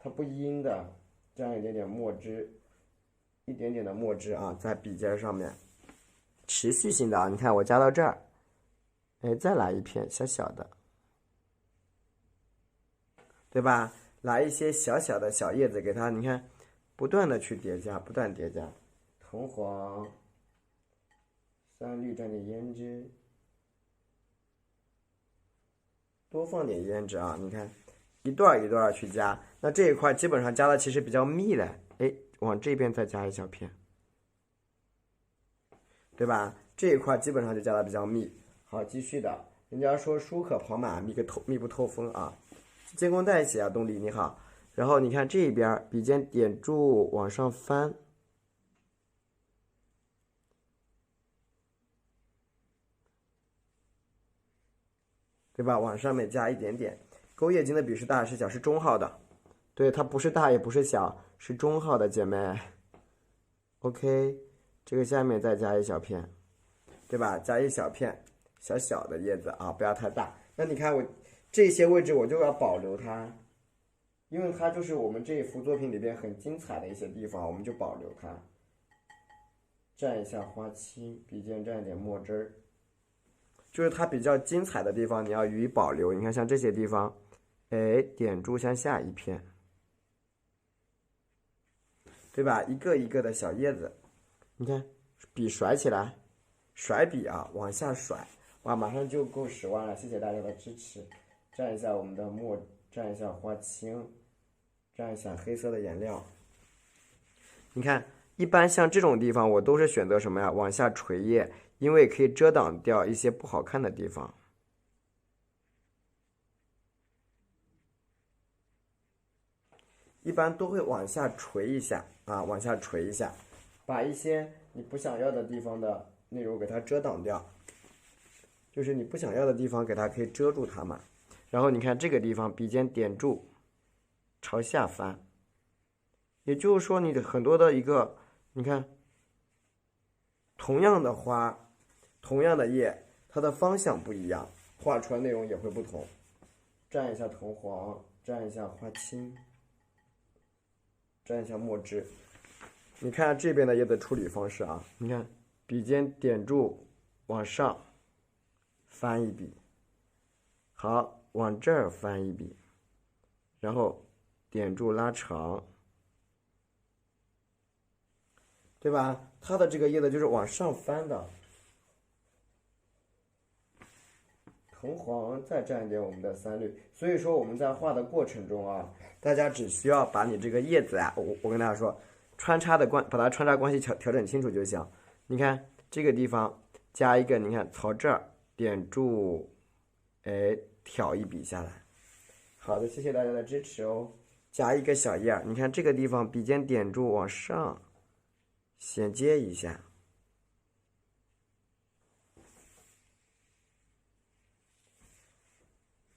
[SPEAKER 1] 它不阴的。蘸一点点墨汁，一点点的墨汁啊，在笔尖上面，持续性的啊，你看我加到这儿，哎，再来一片小小的，对吧？来一些小小的小叶子给它，你看，不断的去叠加，不断叠加，铜黄、三绿蘸点胭脂，多放点胭脂啊，你看，一段一段去加，那这一块基本上加的其实比较密了，哎，往这边再加一小片。对吧？这一块基本上就加的比较密。好，继续的，人家说书可跑马，密不透风啊。监工代写啊，东丽你好。然后你看这边笔尖点住往上翻，对吧？往上面加一点点。勾叶金的笔是大是小？是中号的，对，它不是大也不是小，是中号的姐妹。OK， 这个下面再加一小片。对吧？加一小片小小的叶子啊，不要太大。那你看我这些位置我就要保留它，因为它就是我们这一幅作品里边很精彩的一些地方，我们就保留它。蘸一下花青，笔尖蘸一点墨汁儿，就是它比较精彩的地方，你要予以保留。你看像这些地方，哎，点住向下一片，对吧？一个一个的小叶子，你看笔甩起来。甩笔啊，往下甩，哇，马上就够10万了！谢谢大家的支持。蘸一下我们的墨，蘸一下花青，蘸一下黑色的颜料。你看，一般像这种地方，我都是选择什么呀？往下垂叶，因为可以遮挡掉一些不好看的地方。一般都会往下垂一下啊，往下垂一下，把一些你不想要的地方的内容给它遮挡掉，就是你不想要的地方给它可以遮住它嘛。然后你看这个地方笔尖点住，朝下翻，也就是说你的很多的一个，你看，同样的花，同样的叶，它的方向不一样，画出来内容也会不同。蘸一下铜黄，蘸一下花青，蘸一下墨汁。你看这边的叶子处理方式啊，你看笔尖点住，往上翻一笔，好，往这儿翻一笔，然后点住拉长，对吧？它的这个叶子就是往上翻的。铜黄再蘸一点我们的三绿，所以说我们在画的过程中啊，大家只需要把你这个叶子啊，我跟大家说，把它穿插关系调整清楚就行。你看这个地方加一个，你看朝这儿点住，哎，挑一笔下来。好的，谢谢大家的支持哦。加一个小叶儿，你看这个地方笔尖点住往上，衔接一下。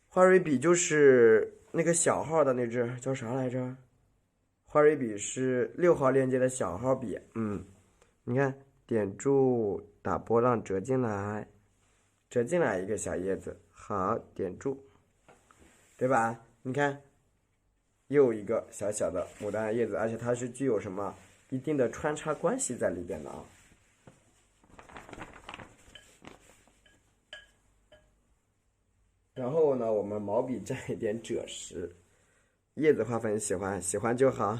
[SPEAKER 1] 花蕊笔就是那个小号的那支叫啥来着？花蕊笔是6号链接的小号笔，你看点住打波浪折进来，折进来一个小叶子，好，点住，对吧？你看又一个小小的牡丹叶子，而且它是具有什么一定的穿插关系在里边的啊。然后呢，我们毛笔蘸一点赭石，叶子花粉喜欢就好，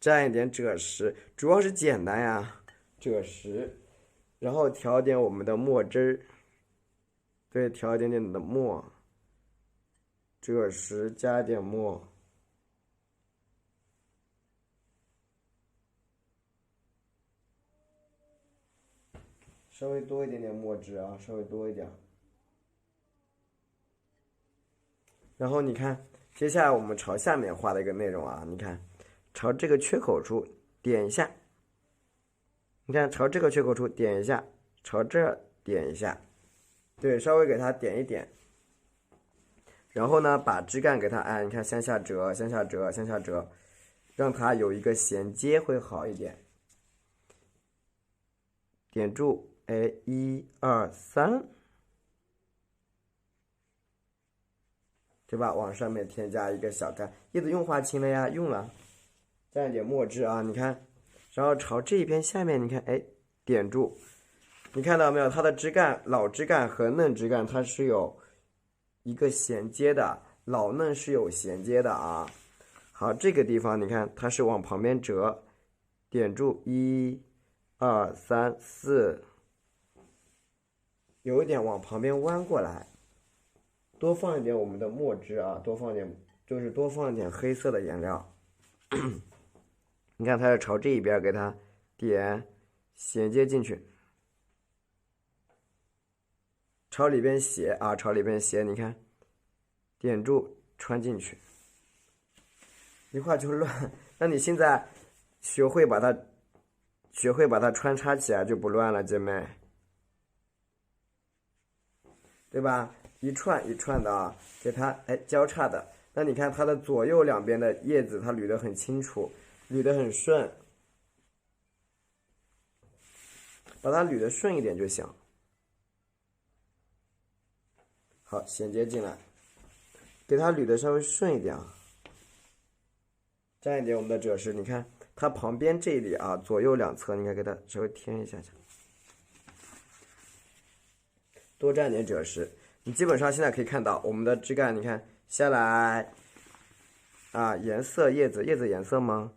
[SPEAKER 1] 蘸一点赭石，主要是简单呀，赭石，然后调点我们的墨汁儿，对，调一点点的墨，赭石加点墨，稍微多一点点墨汁啊，稍微多一点。然后你看，接下来我们朝下面画的一个内容啊，你看，朝这个缺口处点一下，你看朝这个缺口处点一下，朝这儿点一下，对，稍微给它点一点。然后呢，把枝干给它按，你看向下折，向下折，向下折，让它有一个衔接会好一点。点住，哎，1、2、3。对吧？往上面添加一个小干，叶子用花青了呀，用了，蘸一点墨汁啊，你看，然后朝这边下面，你看，哎，点住，你看到没有？它的枝干，老枝干和嫩枝干它是有一个衔接的，老嫩是有衔接的啊。好，这个地方你看它是往旁边折，点住1、2、3、4，有一点往旁边弯过来，多放一点我们的墨汁啊，多放点，就是多放一点黑色的颜料。你看它是朝这一边给它点衔接进去，朝里边斜啊，朝里边斜，你看点住穿进去，一会儿就乱。那你现在学会把它穿插起来就不乱了，姐妹，对吧？一串一串的啊，给它交叉的。那你看它的左右两边的叶子，它捋得很清楚，捋得很顺，把它捋得顺一点就行。好，衔接进来，给它捋得稍微顺一点啊。沾一点我们的赭石，你看它旁边这里啊，左右两侧，你看给它稍微添一下去，多沾点赭石。你基本上现在可以看到我们的枝干，你看下来啊，颜色叶子颜色吗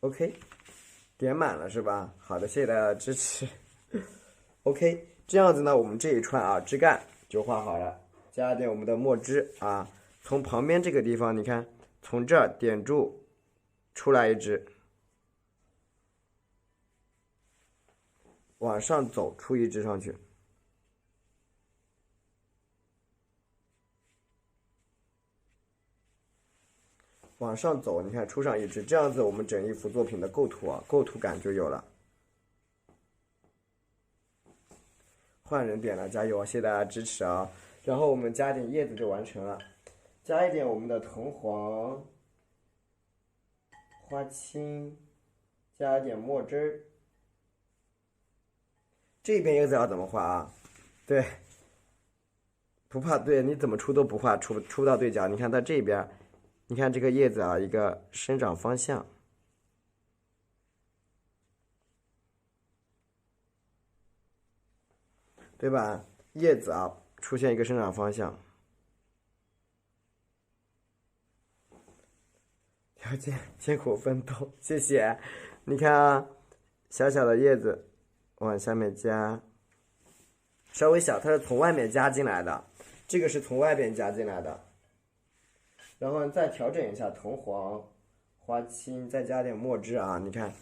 [SPEAKER 1] ？OK， 点满了是吧？好的，谢谢大家的支持。OK， 这样子呢，我们这一串啊枝干就画好了，加点我们的墨汁啊，从旁边这个地方，你看从这儿点住，出来一支，往上走出一支上去。往上走，你看出上一支，这样子我们整一幅作品的构图啊，构图感就有了。换人点了，加油！谢谢大家支持啊！然后我们加点叶子就完成了，加一点我们的藤黄、花青，加一点墨汁儿。这边叶子要怎么画啊？对，不怕，对你怎么出都不画，出不到对角。你看到这边，你看这个叶子啊，一个生长方向，对吧？叶子啊，出现一个生长方向。了解，艰苦奋斗，谢谢。你看啊，小小的叶子往下面加，稍微小，它是从外面加进来的，这个是从外边加进来的。然后再调整一下藤黄、花青，再加点墨汁啊。你看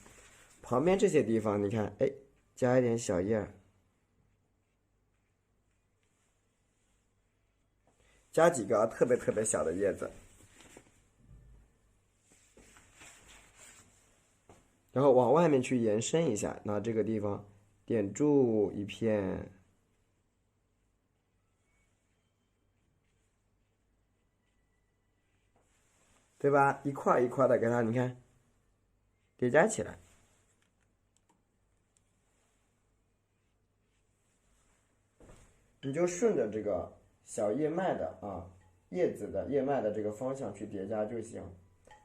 [SPEAKER 1] 旁边这些地方，你看，哎，加一点小叶儿，加几个特别特别小的叶子。然后往外面去延伸一下，那这个地方点住一片，对吧？一块一块的给它，你看叠加起来，你就顺着这个小叶脉的啊，叶子的叶脉的这个方向去叠加就行。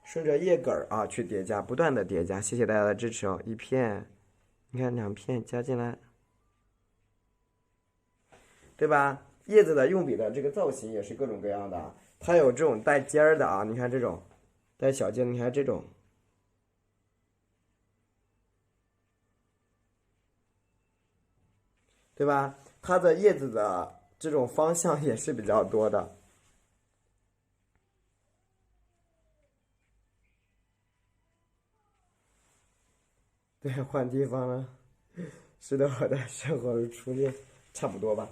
[SPEAKER 1] 顺着叶梗啊去叠加，不断的叠加。谢谢大家的支持哦！一片，你看2片加进来，对吧？叶子的用笔的这个造型也是各种各样的，它有这种带尖儿的啊，你看这种带小尖，你看这种，对吧？它的叶子的这种方向也是比较多的。对，换地方了。是的，我的生活如初恋，差不多吧。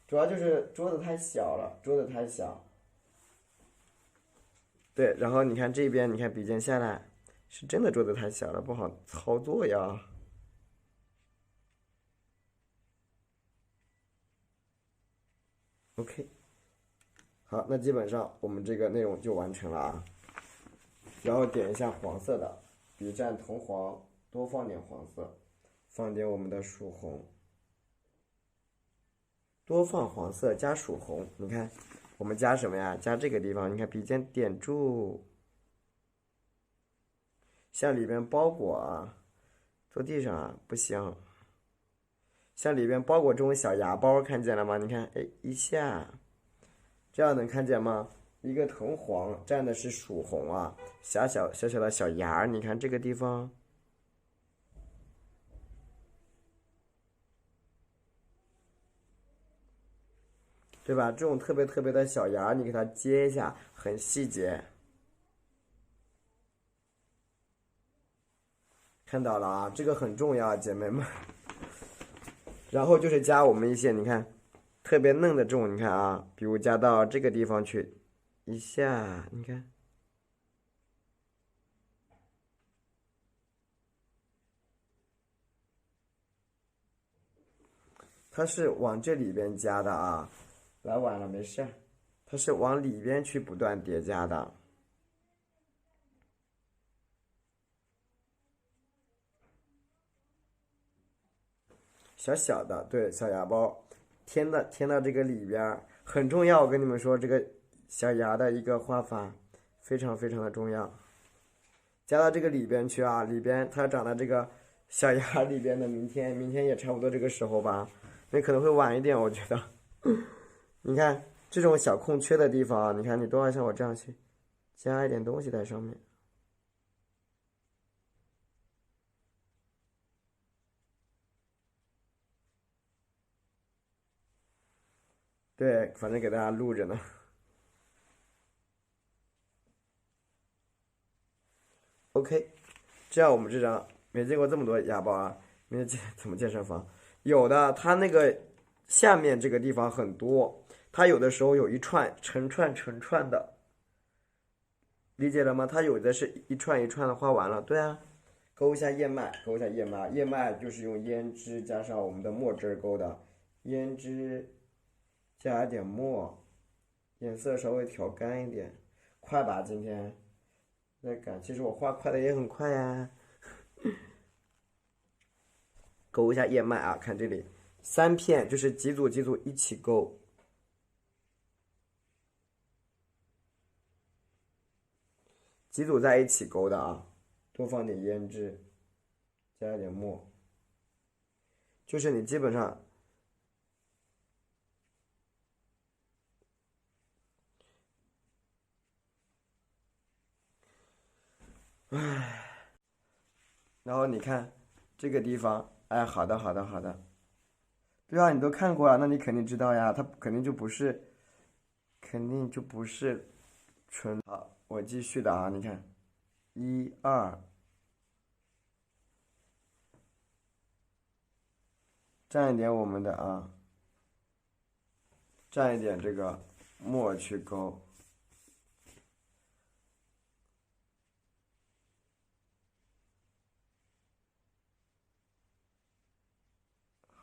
[SPEAKER 1] 主要就是桌子太小了，桌子太小。对，然后你看这边，你看笔尖下来，是真的桌子太小了，不好操作呀。OK，好，那基本上我们这个内容就完成了啊。然后点一下黄色的，笔蘸藤黄，多放点黄色，放点我们的曙红。多放黄色加曙红。你看，我们加什么呀？加这个地方，你看笔尖点住，向里边包裹啊，坐地上啊，不行。像里边包裹这种小芽包，看见了吗？你看，哎，一下，这样能看见吗？一个藤黄蘸的是曙红啊，小小的小芽，你看这个地方，对吧？这种特别的小芽，你给它接一下，很细节。看到了啊，这个很重要，姐妹们。然后就是加我们一些，你看，特别嫩的这种，你看啊，比如加到这个地方去，一下，你看。它是往这里边加的啊，来晚了没事，它是往里边去不断叠加的，小小的，对，小芽包，添到这个里边很重要。我跟你们说，这个小芽的一个画法非常的重要，加到这个里边去啊，里边它长在这个小芽里边的，明天也差不多这个时候吧，那可能会晚一点，我觉得。你看这种小空缺的地方，你看你都要像我这样去加一点东西在上面。对，反正给大家录着呢。OK，这样我们这张没见过这么多哑巴啊，没见怎么健身房？有的，它那个下面这个地方很多，它有的时候有一串成串的，理解了吗？它有的是一串一串的画完了，对啊，勾一下燕麦，勾一下燕麦，燕麦就是用胭脂加上我们的墨汁勾的，胭脂加一点墨，颜色稍微调干一点，快吧？今天在赶，其实我画快的也很快呀。勾一下燕麦啊，看这里，3片就是几组几组一起勾，几组在一起勾的啊，多放点胭脂，加一点墨，就是你基本上，然后你看这个地方，哎，好的好的好的，对啊，你都看过了，那你肯定知道呀，它肯定就不是纯。好，我继续的啊，你看，一二，蘸一点我们的啊，蘸一点这个墨去勾。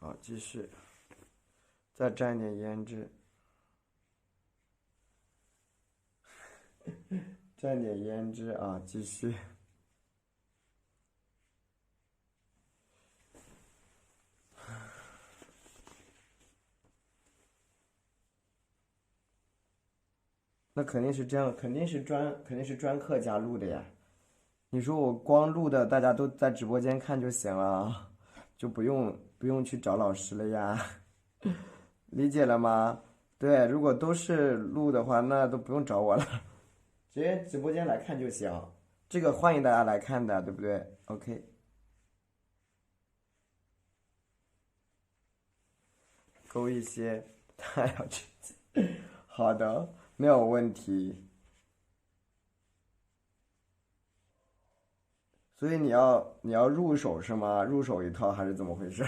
[SPEAKER 1] 好，继续，再蘸一点胭脂，蘸点胭脂啊，继续。那肯定是这样，肯定是专课加录的呀。你说我光录的，大家都在直播间看就行了，就不用去找老师了呀，理解了吗？对，如果都是录的话，那都不用找我了，直接直播间来看就行。这个欢迎大家来看的，对不对？OK，勾一些，他要去，好的，没有问题。所以你要入手是吗？入手一套还是怎么回事？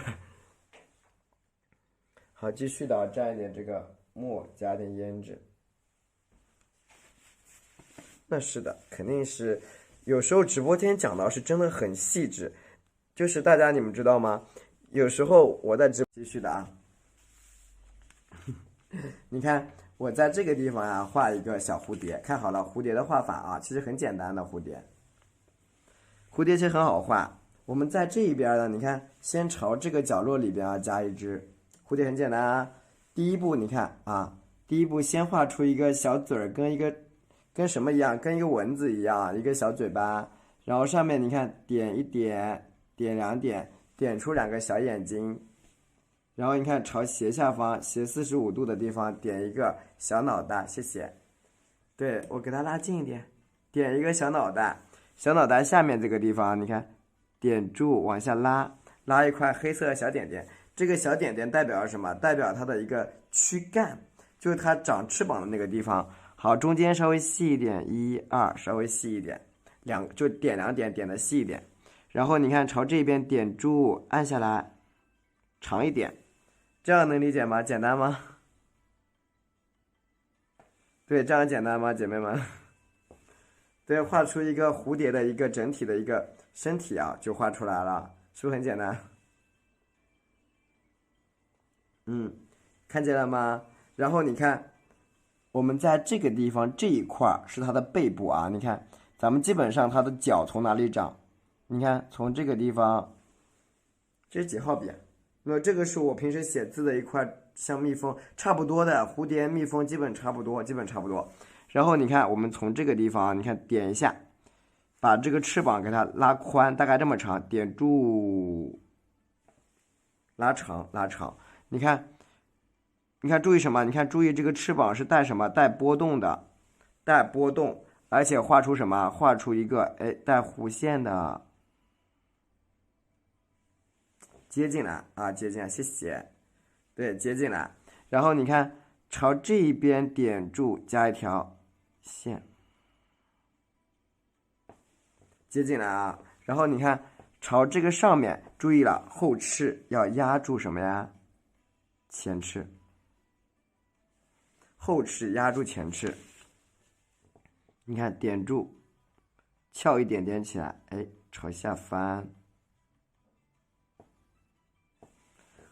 [SPEAKER 1] 好，继续的蘸一点这个墨，加点胭脂。那是的，肯定是。有时候直播间讲到是真的很细致，就是大家你们知道吗？有时候我在直播继续的啊，你看我在这个地方呀、画一个小蝴蝶，看好了蝴蝶的画法啊，其实很简单的蝴蝶，蝴蝶其实很好画。我们在这一边呢，你看先朝这个角落里边啊加一只蝴蝶，很简单啊。第一步你看啊，第一步先画出一个小嘴儿，跟什么一样？跟一个蚊子一样，一个小嘴巴。然后上面你看点一点，点两点，点出2个小眼睛。然后你看朝斜下方斜45度的地方点一个小脑袋，谢谢。对，我给它拉近一点，点一个小脑袋。小脑袋下面这个地方，你看点住往下拉，拉一块黑色的小点点。这个小点点代表什么？代表它的一个躯干，就是它长翅膀的那个地方。好，中间稍微细一点，1、2，稍微细一点，就点2点，点的细一点。然后你看朝这边点住，按下来，长一点，这样能理解吗？简单吗？对，这样简单吗，姐妹们？对，画出一个蝴蝶的一个整体的一个身体啊，就画出来了，是不是很简单？看见了吗？然后你看，我们在这个地方这一块是它的背部啊，你看，咱们基本上它的脚从哪里长？你看，从这个地方，这是几号笔？那这个是我平时写字的一块，像蜜蜂差不多的，蝴蝶、蜜蜂基本差不多，基本差不多。然后你看，我们从这个地方，你看点一下，把这个翅膀给它拉宽，大概这么长，点住，拉长，拉长。你看，注意什么？你看，注意这个翅膀是带什么？带波动的，带波动，而且画出什么？画出一个带弧线的。接进来啊，接进来，谢谢。对，接进来。然后你看，朝这一边点住，加一条线，接进来啊。然后你看，朝这个上面，注意了，后翅要压住什么呀？前翅。后翅压住前翅。你看，点住，翘一点点起来，朝下翻。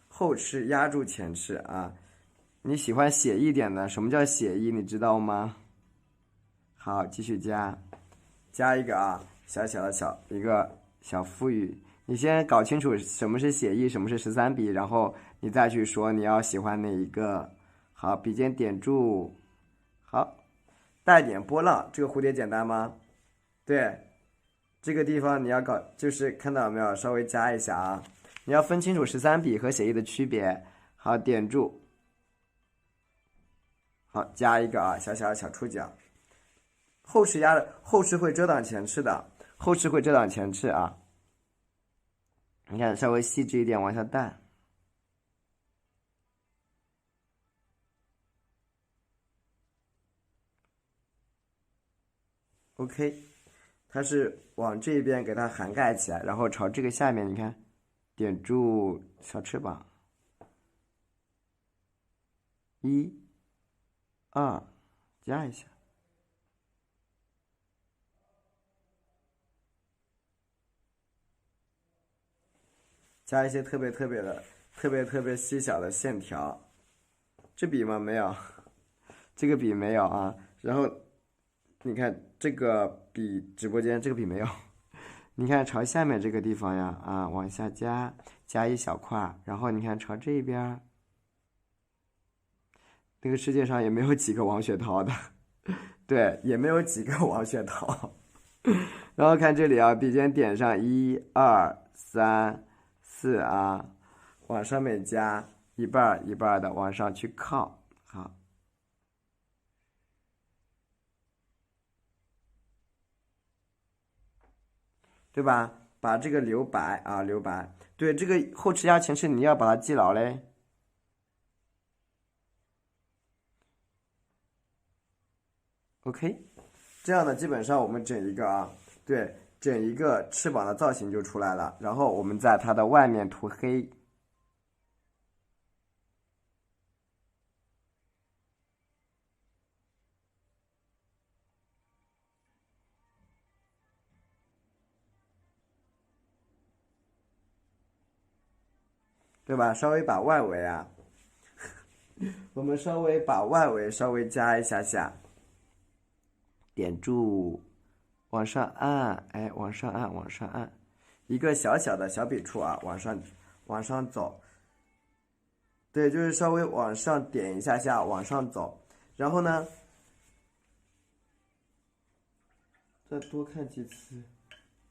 [SPEAKER 1] 后翅压住前翅啊，你喜欢写意点的？什么叫写意？你知道吗？好，继续加一个啊，小小的一个小腹语。你先搞清楚什么是写意，什么是13笔，然后你再去说你要喜欢哪一个。好，笔尖点住，好，带点波浪。这个蝴蝶简单吗？对，这个地方你要搞，就是看到没有？稍微加一下啊。你要分清楚13笔和写意的区别。好，点住，好，加一个啊，小小的小触角。后翅会遮挡前翅的，后翅会遮挡前翅啊。你看，稍微细致一点，往下带。OK， 它是往这边给它涵盖起来，然后朝这个下面，你看，点住小翅膀。1、2，加一下。加一些特别细小的线条。这笔吗？没有，这个笔没有啊。然后你看这个笔，直播间这个笔没有。你看朝下面这个地方呀，啊，往下加一小块，然后你看朝这边，那个世界上也没有几个王雪涛的，对，也没有几个王雪涛。然后看这里啊，笔尖点上1、2、3、4啊，往上面加一半一半的往上去靠，好，对吧？把这个留白啊，留白。对，这个后翅压前翅你要把它记牢嘞。OK， 这样呢，基本上我们整一个啊，对，整一个翅膀的造型就出来了。然后我们在它的外面涂黑，对吧？稍微把外围啊，我们稍微把外围稍微加一下下，点住，往上按，往上按，往上按，一个小小的小笔触啊，往上走。对，就是稍微往上点一下下，往上走，然后呢，再多看几次。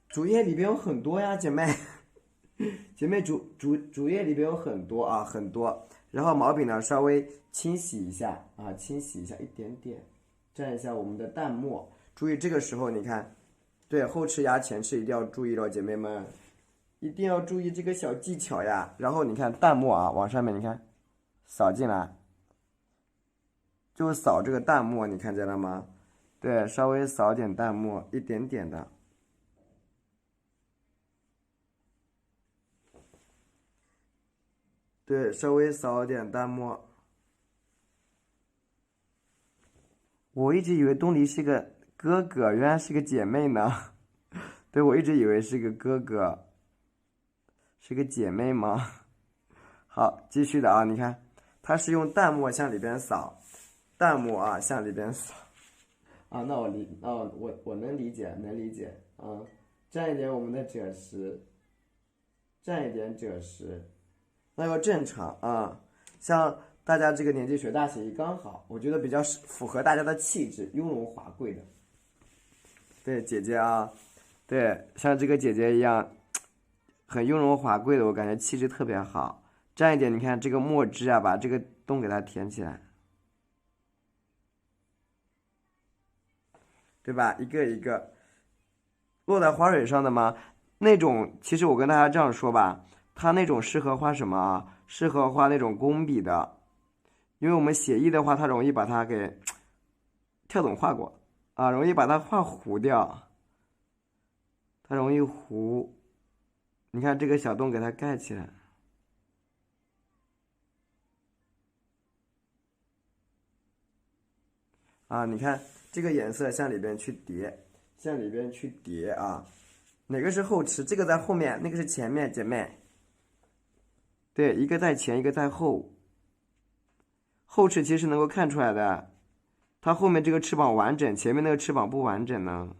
[SPEAKER 1] 主页里边有很多呀，姐妹，姐妹主页里边有很多啊，很多。然后毛笔呢，稍微清洗一下啊，清洗一下一点点，蘸一下我们的淡墨。注意这个时候，你看，对，后齿牙前齿一定要注意了，姐妹们，一定要注意这个小技巧呀。然后你看淡墨啊，往上面你看，扫进来，就扫这个淡墨，你看见了吗？对，稍微扫点淡墨，一点点的。对，稍微扫点淡墨。我一直以为东篱是个哥哥，原来是个姐妹呢。对，我一直以为是个哥哥，是个姐妹吗？好，继续的啊，你看，它是用淡墨向里边扫，淡墨啊向里边扫。啊，那我能理解，能理解啊。蘸一点我们的赭石，蘸一点赭石，那要正常啊。像大家这个年纪学大写意刚好，我觉得比较符合大家的气质，雍容华贵的。对，姐姐啊，对，像这个姐姐一样，很雍容华贵的，我感觉气质特别好。蘸一点，你看这个墨汁啊，把这个洞给它填起来，对吧？一个一个落在花蕊上的吗？那种其实我跟大家这样说吧，它那种适合画什么啊？适合画那种工笔的，因为我们写意的话，它容易把它给跳总画过啊，容易把它画糊掉，它容易糊。你看这个小洞给它盖起来啊，你看这个颜色向里边去叠，向里边去叠啊。哪个是后齿？这个在后面，那个是前面，姐妹。对，一个在前，一个在后。后翅其实能够看出来的，它后面这个翅膀完整，前面那个翅膀不完整呢。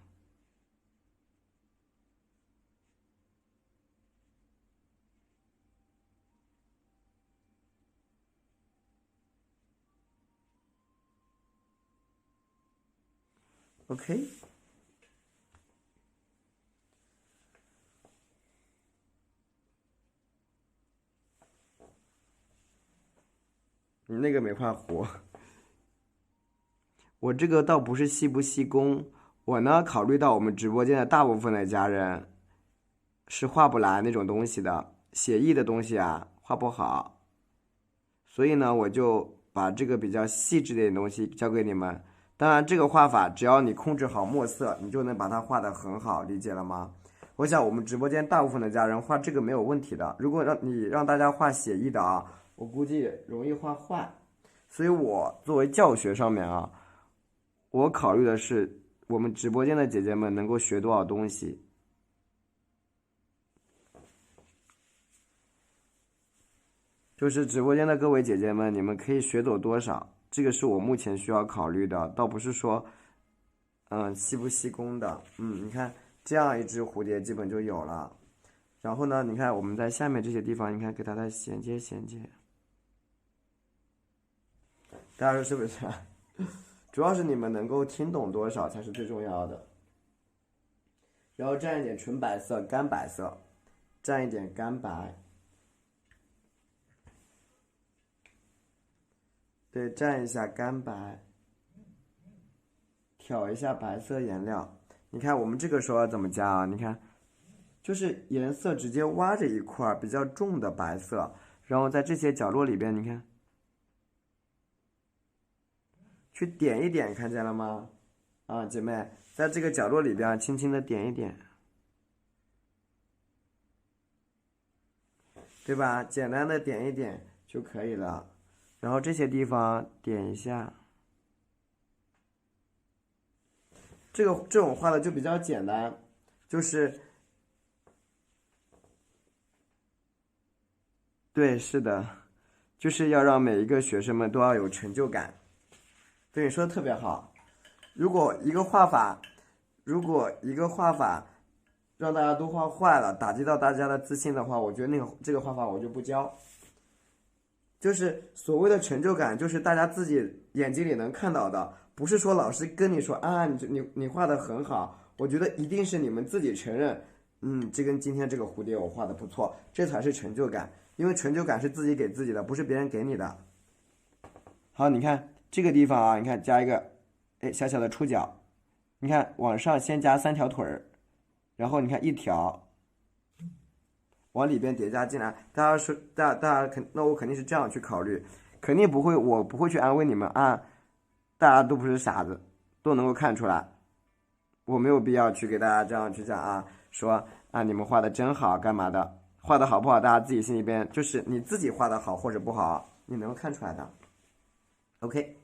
[SPEAKER 1] OK，你那个没画糊，我这个倒不是细不细工，我呢考虑到我们直播间的大部分的家人是画不来那种东西的，写意的东西啊画不好，所以呢我就把这个比较细致点的东西教给你们。当然，这个画法只要你控制好墨色，你就能把它画得很好，理解了吗？我想我们直播间大部分的家人画这个没有问题的。如果让大家画写意的啊，我估计容易画坏。所以我作为教学上面啊，我考虑的是我们直播间的姐姐们能够学多少东西。就是直播间的各位姐姐们，你们可以学走多少？这个是我目前需要考虑的，倒不是说，细不细工的。你看这样一只蝴蝶基本就有了。然后呢，你看我们在下面这些地方，你看给它再衔接衔接。大家说是不是？主要是你们能够听懂多少才是最重要的。然后蘸一点纯白色、干白色，蘸一点干白。对，蘸一下干白，挑一下白色颜料。你看我们这个时候要怎么加啊？你看，就是颜色直接挖着一块比较重的白色，然后在这些角落里边，你看，去点一点，看见了吗？啊，姐妹，在这个角落里边轻轻的点一点，对吧？简单的点一点就可以了。然后这些地方点一下。这种画的就比较简单，就是对，是的，就是要让每一个学生们都要有成就感。对，你说的特别好。如果一个画法让大家都画坏了，打击到大家的自信的话，我觉得这个画法我就不教。就是所谓的成就感，就是大家自己眼睛里能看到的，不是说老师跟你说啊，你画的很好，我觉得一定是你们自己承认，这跟今天这个蝴蝶我画的不错，这才是成就感，因为成就感是自己给自己的，不是别人给你的。好，你看这个地方啊，你看加一个，小小的触角，你看往上先加3条腿儿，然后你看1条。往里边叠加进来，大家说，大家那我肯定是这样去考虑，肯定不会，我不会去安慰你们啊，大家都不是傻子，都能够看出来，我没有必要去给大家这样去讲啊，说啊你们画的真好，干嘛的，画的好不好，大家自己心里边就是你自己画的好或者不好，你能看出来的。OK。